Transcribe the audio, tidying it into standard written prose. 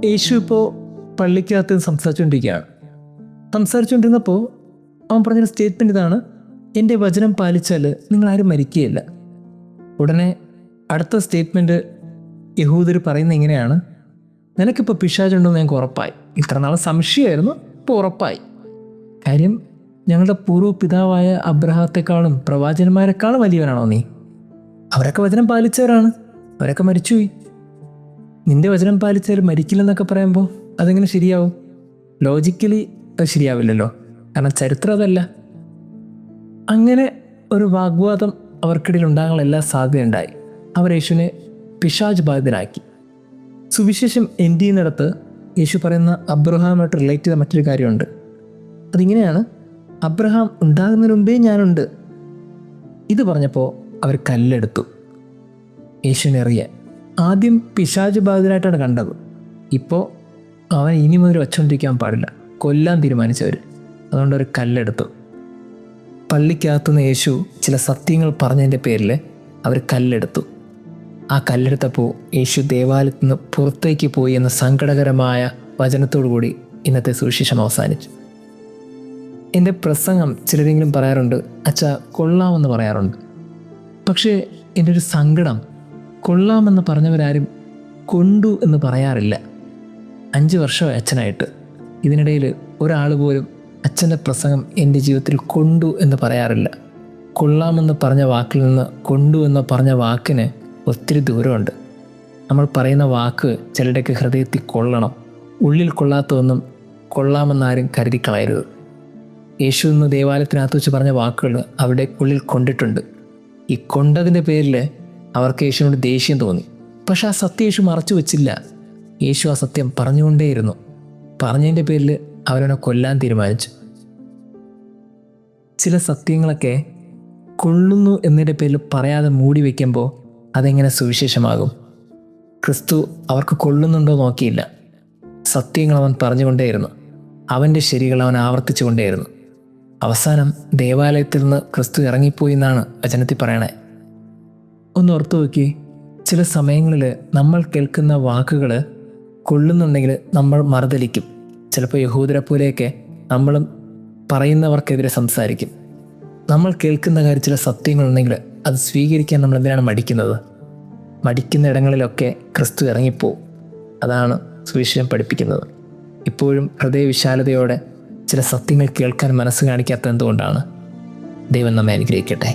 യേശു ഇപ്പോൾ പള്ളിക്കകത്ത് സംസാരിച്ചുകൊണ്ടിരിക്കുകയാണ്. സംസാരിച്ചുകൊണ്ടിരുന്നപ്പോൾ അവൻ പറഞ്ഞൊരു സ്റ്റേറ്റ്മെൻറ്റ് ഇതാണ്: എൻ്റെ വചനം പാലിച്ചാൽ നിങ്ങളാരും മരിക്കുകയില്ല. ഉടനെ അടുത്ത സ്റ്റേറ്റ്മെൻറ്റ് യഹൂദർ പറയുന്നത് ഇങ്ങനെയാണ്: നിനക്കിപ്പോൾ പിശാചുണ്ടെന്ന് ഞങ്ങൾക്ക് ഉറപ്പായി. ഇത്ര നാളെ സംശയമായിരുന്നു, ഇപ്പോൾ ഉറപ്പായി. കാര്യം ഞങ്ങളുടെ പൂർവ്വ പിതാവായ അബ്രഹാത്തെക്കാളും പ്രവാചകന്മാരെക്കാളും വലിയവനാണോ നീ? അവരൊക്കെ വചനം പാലിച്ചവരാണ്, അവരൊക്കെ മരിച്ചുപോയി. നിൻ്റെ വചനം പാലിച്ചാൽ മരിക്കില്ലെന്നൊക്കെ പറയുമ്പോൾ അതെങ്ങനെ ശരിയാവും? ലോജിക്കലി അത് ശരിയാവില്ലല്ലോ, കാരണം ചരിത്രം അതല്ല. അങ്ങനെ ഒരു വാഗ്വാദം അവർക്കിടയിൽ ഉണ്ടാകാനുള്ള എല്ലാ സാധ്യതയുണ്ടായി. അവർ യേശുവിനെ പിശാച് ബാധിതനാക്കി. സുവിശേഷം എൻഡ് ചെയ്യുന്നിടത്ത് യേശു പറയുന്ന അബ്രഹാമായിട്ട് റിലേറ്റ് ചെയ്ത മറ്റൊരു കാര്യമുണ്ട്. അതിങ്ങനെയാണ്: അബ്രഹാം ഉണ്ടാകുന്നതിന് മുമ്പേ ഞാനുണ്ട്. ഇത് പറഞ്ഞപ്പോൾ അവർ കല്ലെടുത്തു യേശുവിനെ എറിയാൻ. ആദ്യം പിശാച് ബാധിതനായിട്ടാണ് കണ്ടത്. ഇപ്പോൾ അവൻ ഇനി മുതൽ വച്ചുകൊണ്ടിരിക്കാൻ പാടില്ല, കൊല്ലാൻ തീരുമാനിച്ചവർ. അതുകൊണ്ട് ഒരു കല്ലെടുത്തു. പള്ളിക്കകത്തുനിന്ന് യേശു ചില സത്യങ്ങൾ പറഞ്ഞതിൻ്റെ പേരിൽ അവർ കല്ലെടുത്തു. ആ കല്ലെടുത്തപ്പോൾ യേശു ദേവാലയത്തിൽ നിന്ന് പുറത്തേക്ക് പോയി എന്ന സങ്കടകരമായ വചനത്തോടു കൂടി ഇന്നത്തെ സുവിശേഷം അവസാനിച്ചു. എൻ്റെ പ്രസംഗം ചിലരെങ്കിലും പറയാറുണ്ട്, അച്ഛാ കൊള്ളാമെന്ന് പറയാറുണ്ട്. പക്ഷേ എൻ്റെ ഒരു സങ്കടം, കൊള്ളാമെന്ന് പറഞ്ഞവരാരും കൊണ്ടു എന്ന് പറയാറില്ല. 5 വർഷമായി അച്ഛനായിട്ട്. ഇതിനിടയിൽ ഒരാൾ പോലും അച്ഛൻ്റെ പ്രസംഗം എൻ്റെ ജീവിതത്തിൽ കൊണ്ടു എന്ന് പറയാറില്ല. കൊള്ളാമെന്ന് പറഞ്ഞ വാക്കിൽ നിന്ന് കൊണ്ടു എന്ന് പറഞ്ഞ വാക്കിന് ഒത്തിരി ദൂരമുണ്ട്. നമ്മൾ പറയുന്ന വാക്ക് ചിലരുടെയൊക്കെ ഹൃദയത്തിൽ കൊള്ളണം. ഉള്ളിൽ കൊള്ളാത്തതൊന്നും കൊള്ളാമെന്നാരും കരുതി കളയരുത്. യേശു ഇന്ന് ദേവാലയത്തിനകത്ത് വെച്ച് പറഞ്ഞ വാക്കുകൾ അവിടെ ഉള്ളിൽ കൊണ്ടിട്ടുണ്ട്. ഈ കൊണ്ടതിൻ്റെ പേരിൽ അവർക്ക് യേശുവിനോട് ദേഷ്യം തോന്നി. പക്ഷെ ആ സത്യം യേശു മറച്ചു വച്ചില്ല. യേശു ആ സത്യം പറഞ്ഞുകൊണ്ടേയിരുന്നു. പറഞ്ഞതിൻ്റെ പേരിൽ അവരവനെ കൊല്ലാൻ തീരുമാനിച്ചു. ചില സത്യങ്ങളൊക്കെ കൊള്ളുന്നു എന്നതിൻ്റെ പേരിൽ പറയാതെ മൂടി വയ്ക്കുമ്പോൾ അതെങ്ങനെ സുവിശേഷമാകും? ക്രിസ്തു അവർക്ക് കൊള്ളുന്നുണ്ടോ നോക്കിയില്ല. സത്യങ്ങൾ അവൻ പറഞ്ഞുകൊണ്ടേയിരുന്നു. അവൻ്റെ ശരികൾ അവൻ ആവർത്തിച്ചു കൊണ്ടേയിരുന്നു. അവസാനം ദേവാലയത്തിൽ നിന്ന് ക്രിസ്തു ഇറങ്ങിപ്പോയി എന്നാണ് വചനത്തിൽ പറയണേ. ഒന്ന് ഓർത്തു നോക്കി, ചില സമയങ്ങളിൽ നമ്മൾ കേൾക്കുന്ന വാക്കുകൾ കൊള്ളുന്നുണ്ടെങ്കിൽ നമ്മൾ മറുതലിക്കും. ചിലപ്പോൾ യഹൂദരെ പോലെയൊക്കെ നമ്മളും പറയുന്നവർക്കെതിരെ സംസാരിക്കും. നമ്മൾ കേൾക്കുന്ന കാര്യം ചില സത്യങ്ങളുണ്ടെങ്കിൽ അത് സ്വീകരിക്കാൻ നമ്മൾ എന്തിനാണ് മടിക്കുന്നത്? മടിക്കുന്ന ഇടങ്ങളിലൊക്കെ ക്രിസ്തു ഇറങ്ങിപ്പോവും. അതാണ് സുവിശേഷം പഠിപ്പിക്കുന്നത്. ഇപ്പോഴും ഹൃദയവിശാലതയോടെ ചില സത്യങ്ങൾ കേൾക്കാൻ മനസ്സ് കാണിക്കാത്ത എന്തുകൊണ്ടാണ്? ദൈവം നമ്മെ അനുഗ്രഹിക്കട്ടെ.